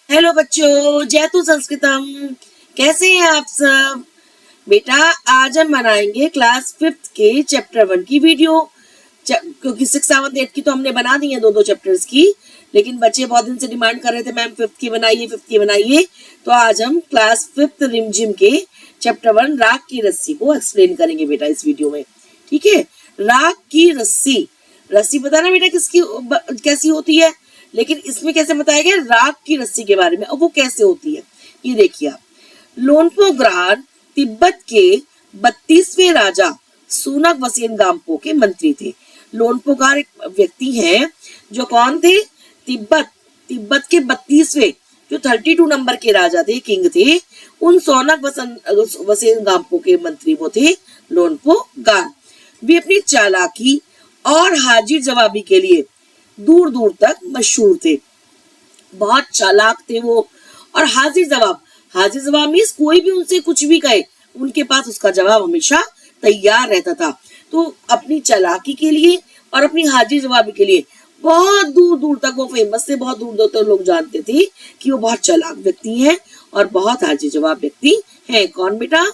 Hello बच्चों, जयतु संस्कृतम। कैसे हैं आप सब? बेटा, आज हम बनाएंगे क्लास 5th के चैप्टर 1 की वीडियो। क्योंकि 6, 7, 8 की तो हमने बना दी है, दो चैप्टर्स की। लेकिन बच्चे बहुत दिन से डिमांड कर रहे थे, मैम 5th की बनाइए, 5th की बनाइए। तो आज हम क्लास 5th रिमझिम के चैप्टर 1 राग की रस्सी को एक्सप्लेन करेंगे बेटा इस वीडियो में। ठीक है। राग की रस्सी, रस्सी पता ना बेटा किसकी कैसी होती है, लेकिन इसमें कैसे बताया गया राग की रस्सी के बारे में। अब वो कैसे होती है ये देखिए आप। लोनपोग्रार तिब्बत के 32वें राजा सूनक वसेन गाम्पो के मंत्री थे। लोनपोगार एक व्यक्ति हैं जो कौन थे? तिब्बत तिब्बत के 32वें, जो 32 नंबर के राजा थे, किंग थे। उन सोनक वसेन गाम्पो के मंत्री वो थे लोनपोगार। वे अपनी चालाकी और हाजिर जवाबी के लिए दूर दूर तक मशहूर थे। बहुत चालाक थे वो। और हाजिर जवाब मीन्स कोई भी उनसे कुछ भी कहे, उनके पास उसका जवाब हमेशा तैयार रहता था। तो अपनी चालाकी के लिए और अपनी हाजिर जवाबी के लिए बहुत दूर दूर तक वो फेमस थे। बहुत दूर दूर तक लोग जानते थे कि वो बहुत चालाक व्यक्ति हैं और बहुत हाजिर जवाब व्यक्ति हैं। कौन बेटा?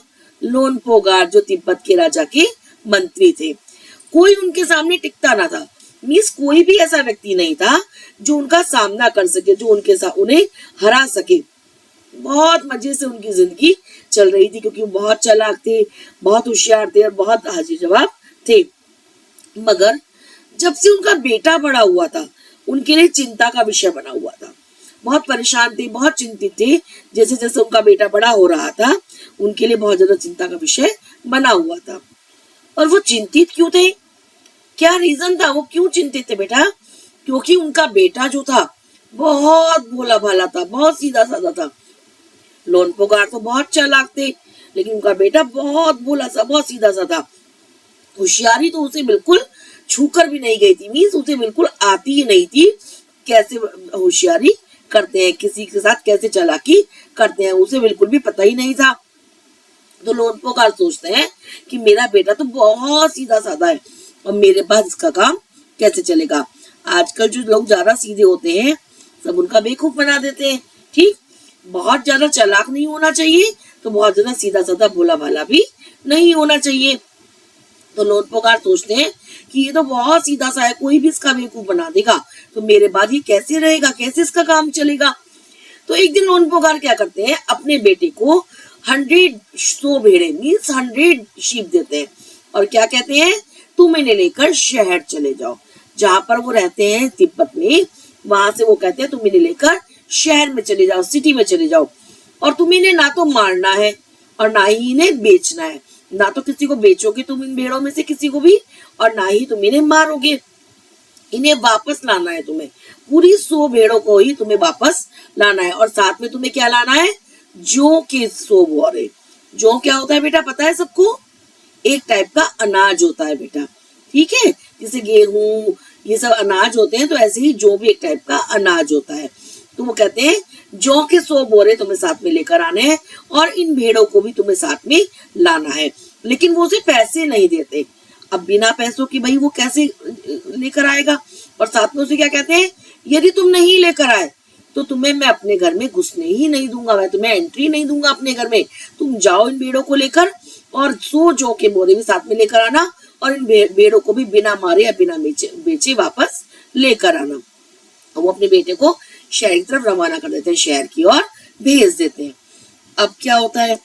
लोनपोगार, जो तिब्बत के राजा के मंत्री थे। कोई उनके सामने टिकता ना था। मीन्स कोई भी ऐसा व्यक्ति नहीं था जो उनका सामना कर सके, जो उनके साथ उन्हें हरा सके। बहुत मजे से उनकी जिंदगी चल रही थी, क्योंकि वो बहुत चालाक थे, बहुत होशियार थे और बहुत हाजिर जवाब थे। मगर जब से उनका बेटा बड़ा हुआ था, उनके लिए चिंता का विषय बना हुआ था। बहुत परेशान थे, बहुत चिंतित थे। जैसे जैसे उनका बेटा बड़ा हो रहा था, उनके लिए बहुत ज्यादा चिंता का विषय बना हुआ था। और वो चिंतित क्यों थे? क्या रीजन था? वो क्यों चिंतित थे बेटा? क्योंकि उनका बेटा जो था बहुत भोला भाला था, बहुत सीधा साधा था। लोनपोगार तो बहुत चालाक थे, लेकिन उनका बेटा बहुत भोला सा, बहुत सीधा सा था। होशियारी तो उसे बिल्कुल छूकर भी नहीं गई थी। मीन्स उसे बिल्कुल आती ही नहीं थी कैसे होशियारी करते हैं, किसी के साथ कैसे चालाकी करते हैं, उसे बिल्कुल भी पता ही नहीं था। तो लोनपोगार सोचते हैं कि मेरा बेटा तो बहुत सीधा साधा है और मेरे पास इसका काम कैसे चलेगा। आजकल जो लोग ज्यादा सीधे होते हैं, सब उनका बेवकूफ बना देते हैं। ठीक, बहुत ज्यादा चालाक नहीं होना चाहिए, तो बहुत ज्यादा सीधा साधा भोला भाला भी नहीं होना चाहिए। तो लोनपोगार सोचते हैं कि ये तो बहुत सीधा सा है, कोई भी इसका बेवकूफ बना देगा, तो मेरे बाद ये कैसे रहेगा, कैसे इसका काम चलेगा। तो एक दिन लोनपोगार क्या करते हैं, अपने बेटे को 100 भेड़े मीन्स 100 शीप देते हैं और क्या कहते हैं, तुम इन्हें लेकर शहर चले जाओ। जहां पर वो रहते हैं तिब्बत में, वहां से वो कहते हैं तुम इन्हें लेकर शहर में चले जाओ, सिटी में चले जाओ। और तुम इन्हें ना तो मारना है और ना ही इन्हें बेचना है। ना तो किसी को बेचोगे तुम इन भेड़ों में से किसी को भी, और ना ही तुम इन्हें मारोगे। इन्हें वापस लाना है तुम्हें, पूरी 100 भेड़ों को ही तुम्हें वापस लाना है। और साथ में तुम्हें क्या लाना है? जौ के 100 बोरे। जौ क्या होता है बेटा, पता है सबको? एक टाइप का अनाज होता है बेटा। ठीक है, जैसे गेहूं ये सब अनाज होते हैं, तो ऐसे ही जौ भी एक टाइप का अनाज होता है। तो वो कहते हैं जौ के 100 बोरे तुम्हें साथ में लेकर आने हैं और इन भेड़ों को भी तुम्हें साथ में लाना है। लेकिन वो उसे पैसे नहीं देते। अब बिना पैसों की भाई वो कैसे लेकर आएगा? और साथ में उसे क्या कहते हैं, यदि तुम नहीं लेकर आए तो तुम्हें मैं अपने घर में घुसने ही नहीं दूंगा, मैं तुम्हें एंट्री नहीं दूंगा अपने घर में। तुम जाओ इन भेड़ों को लेकर और 100 जौ के बोरे भी साथ में लेकर आना और इन भेड़ों को भी बिना मारे या बिना बेचे वापस लेकर आना। वो अपने बेटे को शहर की तरफ रवाना कर देते हैं, शहर की ओर भेज देते हैं। अब क्या होता है,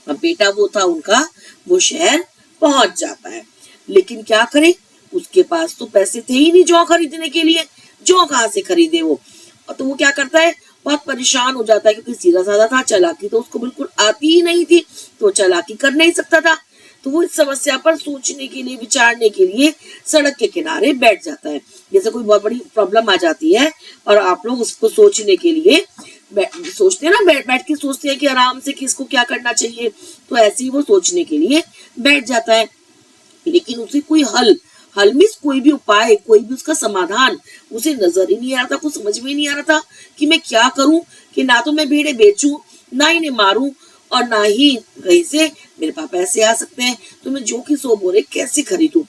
अब बेटा वो था उनका, वो शहर पहुंच जाता है। लेकिन क्या करे, उसके पास तो पैसे थे ही नहीं जौ खरीदने के लिए। जौ कहाँ से खरीदे वो? तो वो क्या करता है, बहुत परेशान हो जाता है, क्योंकि सीधा साधा था, चालाकी तो उसको बिल्कुल आती ही नहीं थी, तो चालाकी कर नहीं सकता था। तो वो इस समस्या पर सोचने के लिए, विचारने के लिए सड़क के किनारे बैठ जाता है। जैसे कोई बहुत बड़ी प्रॉब्लम आ जाती है और आप लोग उसको सोचने के लिए सोचते हैं ना, बैठ के सोचते हैं कि आराम से कि इसको क्या करना चाहिए, तो ऐसे ही वो सोचने के लिए बैठ जाता है। लेकिन उसे कोई हल मीन्स कोई भी उपाय, कोई भी उसका समाधान उसे नजर ही नहीं आ रहा था, कुछ समझ में नहीं आ रहा था कि मैं क्या करूं, कि ना तो मैं भेड़े बेचूं, ना इन्हें मारूं, और ना ही कहीं से मेरे पास पैसे आ सकते हैं, तो मैं जौ की 100 बोरे कैसे खरीदूं।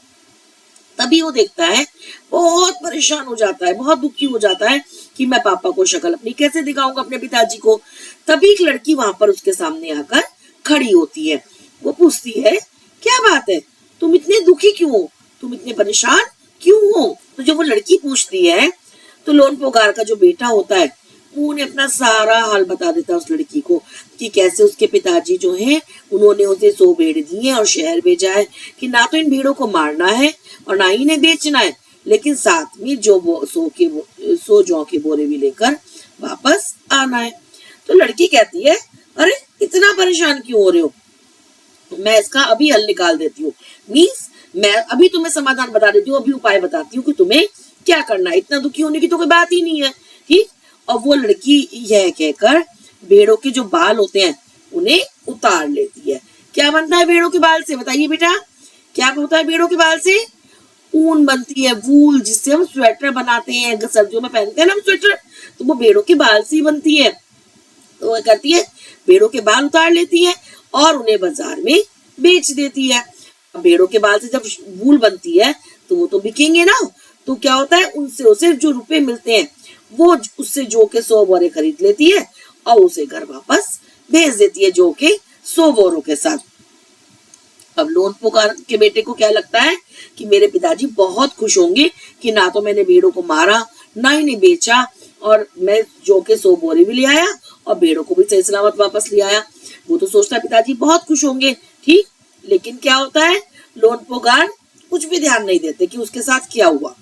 तभी वो देखता है, बहुत परेशान हो जाता है, बहुत दुखी हो जाता है कि कि मैं पापा को शक्ल अपनी कैसे दिखाऊंगा अपने पिताजी को। तभी एक लड़की वहां पर उसके सामने आकर खड़ी होती है। वो पूछती है, क्या बात है, तुम इतने दुखी क्यों हो, तुम इतने परेशान क्यों हो। तो जब वो लड़की पूछती है तो लोन पोगार का जो बेटा होता है वो उन्हें अपना सारा हाल बता देता है उस लड़की को, कि कैसे उसके पिताजी जो हैं उन्होंने उसे 100 भेड़ दी है और शहर भेजा है कि ना तो इन भेड़ों को मारना है और ना ही इन्हें बेचना है, लेकिन साथ में 100 जौ के बोरे भी लेकर वापस आना है। तो लड़की कहती है, अरे इतना परेशान क्यों हो रहे हो, मैं इसका अभी हल निकाल देती हूँ। मीन्स मैं अभी तुम्हें समाधान बता देती हूँ, अभी उपाय बताती हूँ कि तुम्हें क्या करना है, इतना दुखी होने की तो कोई बात ही नहीं है। ठीक। और वो लड़की यह कहकर भेड़ों के जो बाल होते हैं उन्हें उतार लेती है। क्या बनता है भेड़ों के बाल से, बताइए बेटा, क्या होता है भेड़ों के बाल से? ऊन बनती है, वूल, जिससे हम स्वेटर बनाते हैं, सर्दियों में पहनते हैं ना हम स्वेटर, तो वो भेड़ों के बाल से ही बनती है। तो वो करती है, भेड़ों के बाल उतार लेती है और उन्हें बाजार में बेच देती है। भेड़ों के बाल से जब वूल बनती है तो वो तो बिकेंगे ना, तो क्या होता है, उनसे उसे जो रुपए मिलते हैं वो उससे जो के 100 बोरे खरीद लेती है और उसे घर वापस भेज देती है जो के 100 बोरों के साथ। अब लोन पोगार के बेटे को क्या लगता है कि मेरे पिताजी बहुत खुश होंगे कि ना तो मैंने भेड़ों को मारा, ना इन्हें बेचा, और मैं जो के 100 बोरे भी ले आया और भेड़ों को भी सही सलामत वापस ले आया। वो तो सोचता है पिताजी बहुत खुश होंगे। ठीक। लेकिन क्या होता है, लोन पोगार कुछ भी ध्यान नहीं देते कि उसके साथ क्या हुआ।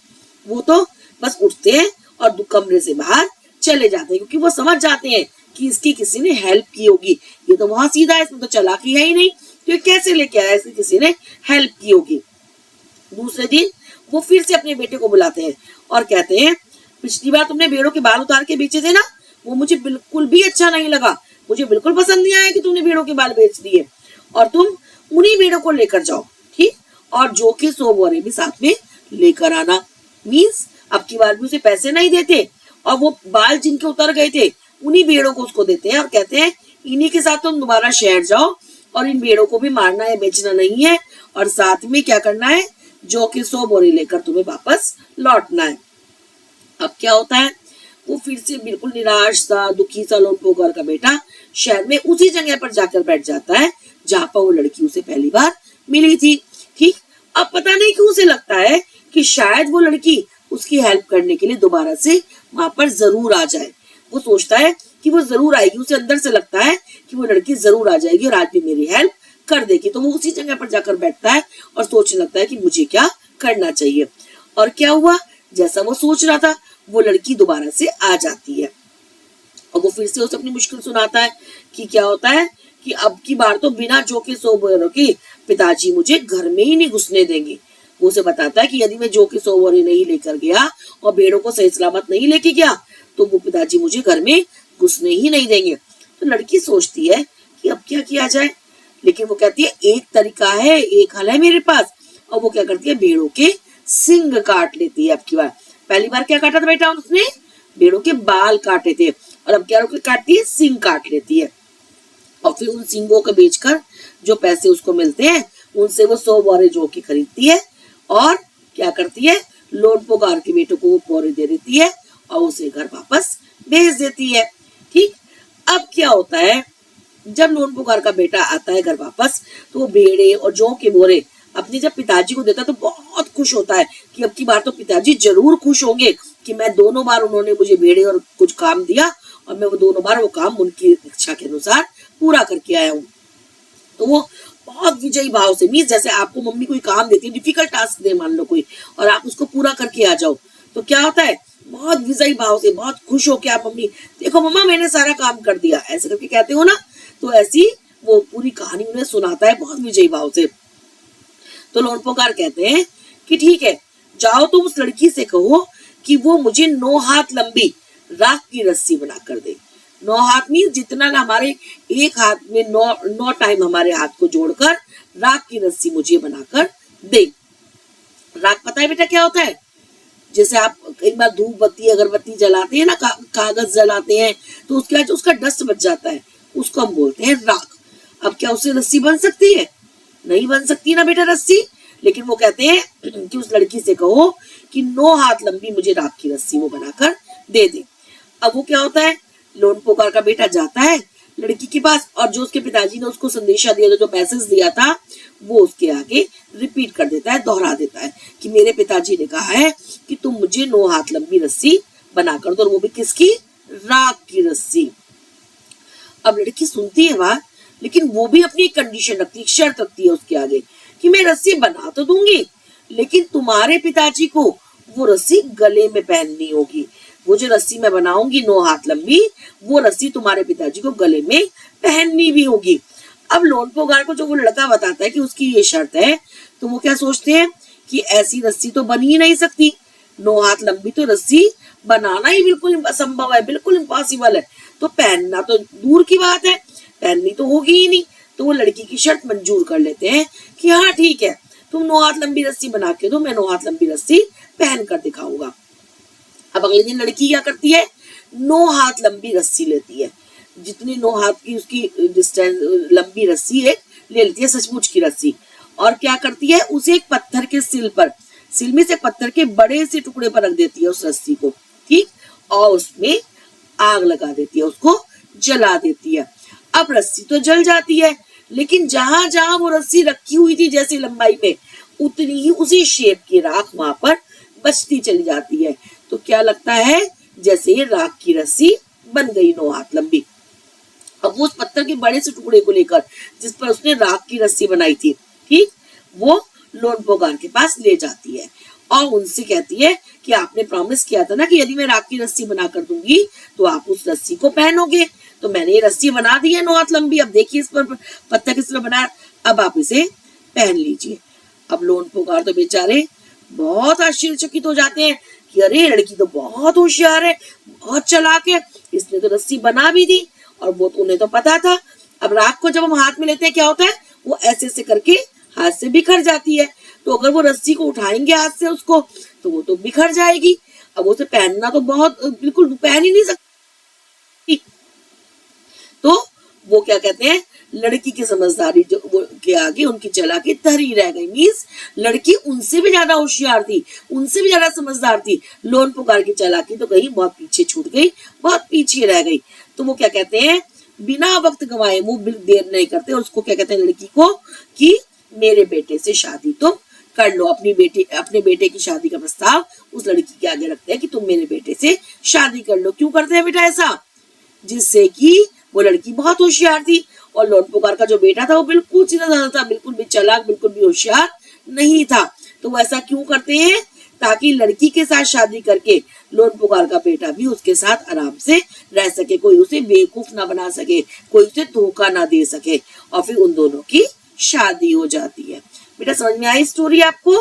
वो तो बस उठते हैं और कमरे से बाहर चले जाते हैं, क्योंकि वो समझ जाते हैं कि इसकी किसी ने हेल्प की होगी। ये तो वहां सीधा है, इसमें तो चालाकी है ही नहीं, तो ये कैसे लेके आया, इसकी किसी ने हेल्प की होगी। दूसरे दिन वो फिर से अपने बेटे को बुलाते हैं और कहते हैं, पिछली बार तुमने भेड़ों के बाल उतार के बेचे थे ना, वो मुझे बिल्कुल भी अच्छा नहीं लगा, मुझे बिल्कुल पसंद नहीं आया कि तुमने भेड़ों के बाल बेच दिए, और तुम उन्हीं भेड़ों को लेकर जाओ। ठीक। और जो के 100 बोरे भी साथ में लेकर आना। मीन्स अब की बार भी उसे पैसे नहीं देते और वो बाल जिनके उतर गए थे उन्हीं भेड़ों को उसको देते हैं और कहते हैं, इन्हीं के साथ तुम दोबारा शहर जाओ और इन भेड़ों को भी मारना है, बेचना नहीं है, और साथ में क्या करना है, जो कि 100 बोरे लेकर तुम्हें वापस लौटना है। अब क्या होता है, वो फिर से बिल्कुल निराश सा, दुखी सा लोन पोगार का बेटा शहर में उसी जगह पर जाकर बैठ जाता है जहां पर वो लड़की उसे पहली बार मिली थी। ठीक। अब पता नहीं क्यों उसे लगता है कि शायद वो लड़की उसकी हेल्प करने के लिए दोबारा से वहां पर जरूर आ जाए। वो सोचता है कि वो जरूर आएगी, उसे अंदर से लगता है कि वो लड़की जरूर आ जाएगी और आज भी मेरी हेल्प कर देगी। तो वो उसी जगह पर जाकर बैठता है और सोचने लगता है कि मुझे क्या करना चाहिए। और क्या हुआ, जैसा वो सोच रहा था वो लड़की दोबारा से आ जाती है और वो फिर से उसे अपनी मुश्किल सुनाता है कि क्या होता है कि अब की बार तो बिना जो के 100 बोरों के पिताजी मुझे घर में ही नहीं घुसने देंगे। वो उसे बताता है कि यदि मैं जो के 100 बोरे नहीं लेकर गया और भेड़ों को सही सलामत नहीं लेके गया तो वो पिताजी मुझे घर में घुसने ही नहीं देंगे। तो लड़की सोचती है कि अब क्या किया जाए, लेकिन वो कहती है, एक तरीका है, एक हल है मेरे पास। और वो क्या करती है, भेड़ों के सिंग काट लेती है। अब की बार, पहली बार क्या काटा था बेटा उसने, भेड़ों के बाल काटे थे, और अब क्या काटती है, सिंग काट लेती है। और फिर उन सिंगों को बेचकर जो पैसे उसको मिलते हैं उनसे वो 100 बोरे जौ की खरीदती है और क्या करती है, लोन पोगार के बेटे को वो बोरे दे देती है और उसे घर वापस भेज देती है। ठीक। अब क्या होता है, जब लोन पोगार का बेटा आता है घर वापस तो वो भेड़े और जौ के बोरे अपने जब पिताजी को देता है तो बहुत खुश होता है कि अब की बार तो पिताजी जरूर खुश होंगे कि मैं दोनों बार उन्होंने मुझे भेड़े और कुछ काम दिया और मैं वो दोनों बार वो काम उनकी इच्छा के अनुसार पूरा करके आया हूँ। तो वो बहुत विजयी भाव से, मीन्स जैसे आपको मम्मी कोई काम देती है, डिफिकल्ट टास्क दे मान लो कोई, और आप उसको पूरा करके आ जाओ, तो क्या होता है, बहुत विजयी भाव से, बहुत खुश हो के आप, मम्मी देखो मम्मा मैंने सारा काम कर दिया, ऐसे करके कहते हो ना, तो ऐसी वो पूरी कहानी उन्हें सुनाता है बहुत विजयी भाव से। तो लोन पोगार कहते हैं कि ठीक है, जाओ तुम उस लड़की से कहो कि वो मुझे 9 हाथ लंबी राख की रस्सी बना कर दे। 9 हाथ मीन्स जितना हमारे एक हाथ में 9 टाइम हमारे हाथ को जोड़कर राख की रस्सी मुझे बनाकर दे। राख पता है बेटा क्या होता है, जैसे आप कई बार धूप बत्ती अगरबत्ती जलाते हैं ना, कागज जलाते हैं, तो उसका डस्ट बच जाता है, उसको हम बोलते हैं राख। अब क्या उससे रस्सी बन सकती है, नहीं बन सकती ना बेटा रस्सी, लेकिन वो कहते हैं कि उस लड़की से कहो कि 9 हाथ लंबी मुझे राख की रस्सी वो बनाकर दे दे। अब वो क्या होता है, लोन पोकार का बेटा जाता है लड़की के पास और जो उसके पिताजी ने उसको संदेशा दिया, जो मैसेज दिया था, वो उसके आगे रिपीट कर देता है, दोहरा देता है कि मेरे पिताजी ने कहा है कि तुम मुझे 9 हाथ लंबी रस्सी बनाकर दो, और वो भी किसकी, राख की रस्सी। अब लड़की सुनती है बात, लेकिन वो भी अपनी एक कंडीशन रखती है, शर्त रखती है उसके आगे कि मैं रस्सी बना तो दूंगी, लेकिन तुम्हारे पिताजी को वो रस्सी गले में पहननी होगी। वो जो रस्सी मैं बनाऊंगी 9 हाथ लंबी, वो रस्सी तुम्हारे पिताजी को गले में पहननी भी होगी। अब लोन पोगार को जो वो लड़का बताता है कि उसकी ये शर्त है, तो वो क्या सोचते हैं कि ऐसी रस्सी तो बन ही नहीं सकती, 9 हाथ लंबी तो रस्सी बनाना ही बिल्कुल असंभव है, बिल्कुल इम्पॉसिबल है, तो पहनना तो दूर की बात है, पहननी तो होगी ही नहीं। तो वो लड़की की शर्त मंजूर कर लेते हैं कि हाँ ठीक है, तुम 9 हाथ लंबी रस्सी बना के दो, मैं 9 हाथ लंबी रस्सी पहन कर दिखाऊंगा। अब अगले दिन लड़की क्या करती है, 9 हाथ लंबी रस्सी लेती है, जितनी 9 हाथ की उसकी डिस्टेंस लंबी रस्सी है ले लेती है, सचमुच की रस्सी, और क्या करती है, उसे एक पत्थर के सिल में से पत्थर के बड़े से टुकड़े पर रख देती है उस रस्सी को, ठीक, और उसमें आग लगा देती है, उसको जला देती है। अब रस्सी तो जल जाती है, लेकिन जहां जहां वो रस्सी रखी हुई थी जैसे लंबाई में, उतनी ही उसी शेप की राख वहां पर बचती चली जाती है। तो क्या लगता है, जैसे ये राख की रस्सी बन गई 9 हाथ लंबी। अब वो उस पत्थर के बड़े से टुकड़े को लेकर जिस पर उसने राख की रस्सी बनाई थी, ठीक, वो लोन पोगार के पास ले जाती है और उनसे कहती है कि आपने प्रॉमिस किया था ना कि यदि मैं राख की रस्सी बना कर दूंगी तो आप उस रस्सी को पहनोगे, तो मैंने ये रस्सी बना दी है 9 हाथ लंबी, अब देखिए इस पर पत्थर किस तरह बना, अब आप इसे पहन लीजिए। अब लोन पोगार तो बेचारे बहुत आश्चर्यचकित हो जाते हैं कि अरे लड़की तो बहुत होशियार है, बहुत चालाक है, इसने तो रस्सी बना भी दी, और वो तो उन्हें तो पता था। अब राख को जब हम हाथ में लेते हैं क्या होता है, वो ऐसे ऐसे करके हाथ से बिखर जाती है, तो अगर वो रस्सी को उठाएंगे हाथ से उसको, तो वो तो बिखर जाएगी। अब उसे पहनना तो बहुत बिल्कुल पहन ही नहीं सकती। तो वो क्या कहते हैं, लड़की की समझदारी जो वो के आगे उनकी चालाकी धरी रह गई। मींस लड़की उनसे भी ज्यादा होशियार थी, उनसे भी ज्यादा समझदार थी, लोन पुकार की चालाकी तो कहीं बहुत पीछे छूट गई, बहुत पीछे रह गई। तो वो क्या कहते हैं, बिना वक्त गंवाए वो देर नहीं करते, और उसको क्या कहते हैं लड़की को कि मेरे बेटे से शादी तुम कर लो। अपने बेटे की शादी का प्रस्ताव उस लड़की के आगे रखते हैं कि तुम मेरे बेटे से शादी कर लो। क्यों करते हैं बेटा ऐसा, जिससे कि वो लड़की बहुत होशियार थी और लोन पुकार का जो बेटा था वो बिल्कुल सीधा साधा था, बिल्कुल भी चालाक, बिल्कुल भी होशियार नहीं था। तो वो ऐसा क्यों करते हैं, ताकि लड़की के साथ शादी करके लोन पुकार का बेटा भी उसके साथ आराम से रह सके, कोई उसे बेवकूफ ना बना सके, कोई उसे धोखा ना दे सके, और फिर उन दोनों की शादी हो जाती है। बेटा समझ में आई स्टोरी आपको।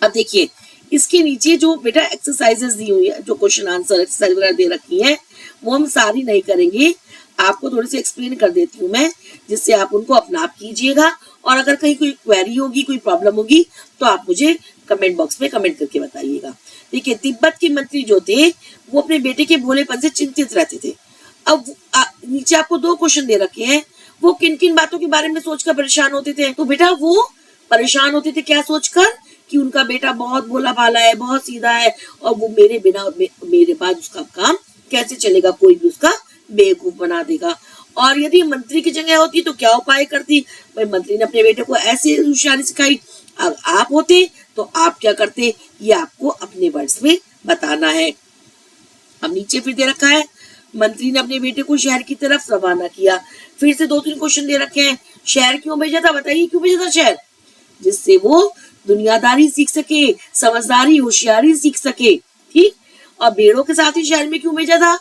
अब देखिए इसके नीचे जो बेटा एक्सरसाइजेस दी हुई है, जो क्वेश्चन आंसर एक्सरसाइज वगैरह दे रखी है, वो हम सारी नहीं करेंगे, आपको थोड़ी सी एक्सप्लेन कर देती हूँ मैं, जिससे आप उनको अपना आप कीजिएगा। और अगर कहीं कोई क्वेरी होगी, कोई प्रॉब्लम होगी, तो आप मुझे कमेंट बॉक्स में कमेंट करके बताइएगा। देखिए तिब्बत के मंत्री जो थे वो अपने बेटे के भोलेपन से चिंतित रहते थे। अब नीचे आपको 2 क्वेश्चन दे रखे हैं, वो किन किन बातों के बारे में सोचकर परेशान होते थे। तो बेटा वो परेशान होते थे क्या सोचकर, कि उनका बेटा बहुत भोला भाला है, बहुत सीधा है, और वो मेरे बिना मेरे बाद उसका काम कैसे चलेगा, कोई भी उसका बेवकूफ बना देगा। और यदि मंत्री की जगह होती तो क्या उपाय करती, भाई मंत्री ने अपने बेटे को ऐसे होशियारी सिखाई, अब आप होते तो आप क्या करते, ये आपको अपने वर्ड्स में बताना है। अब नीचे फिर दे रखा है, मंत्री ने अपने बेटे को शहर की तरफ रवाना किया। फिर से 2-3 क्वेश्चन दे रखे हैं, शहर क्यों भेजा था, बताइए क्यों भेजा था शहर, जिससे वो दुनियादारी सीख सके, समझदारी होशियारी सीख सके, ठीक। और भेड़ों के साथ ही शहर में क्यों भेजा था,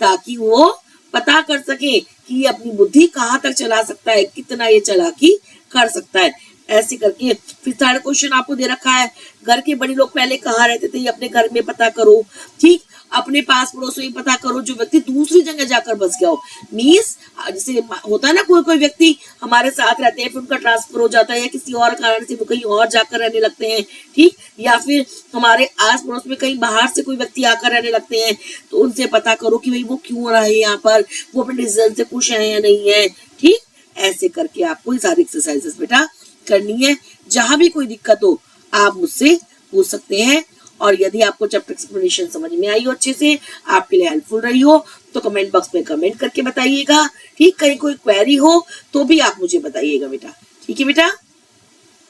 ताकि वो पता कर सके कि ये अपनी बुद्धि कहाँ तक चला सकता है, कितना ये चालाकी कर सकता है। ऐसे करके फिर 3rd क्वेश्चन आपको दे रखा है, घर के बड़े लोग पहले कहाँ रहते थे, ये अपने घर में पता करो, ठीक। अपने पास पड़ोस में पता करो जो व्यक्ति दूसरी जगह जाकर बस गया हो। मीन्स जैसे होता है ना, कोई कोई व्यक्ति हमारे साथ रहते हैं, फिर उनका ट्रांसफर हो जाता है या किसी और कारण से वो कहीं और जाकर रहने लगते हैं, ठीक। या फिर हमारे आस पड़ोस में कहीं बाहर से कोई व्यक्ति आकर रहने लगते हैं, तो उनसे पता करो कि भाई वो क्यों रहे यहाँ पर, वो अपने डिसीजन से खुश है या नहीं है, ठीक। ऐसे करके आपको ये सारी एक्सरसाइजेस बेटा करनी है। जहां भी कोई दिक्कत हो आप मुझसे पूछ सकते हैं। और यदि आपको चैप्टर एक्सप्लेनेशन समझ में आई हो अच्छे से, आपके लिए हेल्पफुल रही हो, तो कमेंट बॉक्स में कमेंट करके बताइएगा। ठीक, कहीं कोई क्वेरी हो तो भी आप मुझे बताइएगा बेटा। ठीक है बेटा।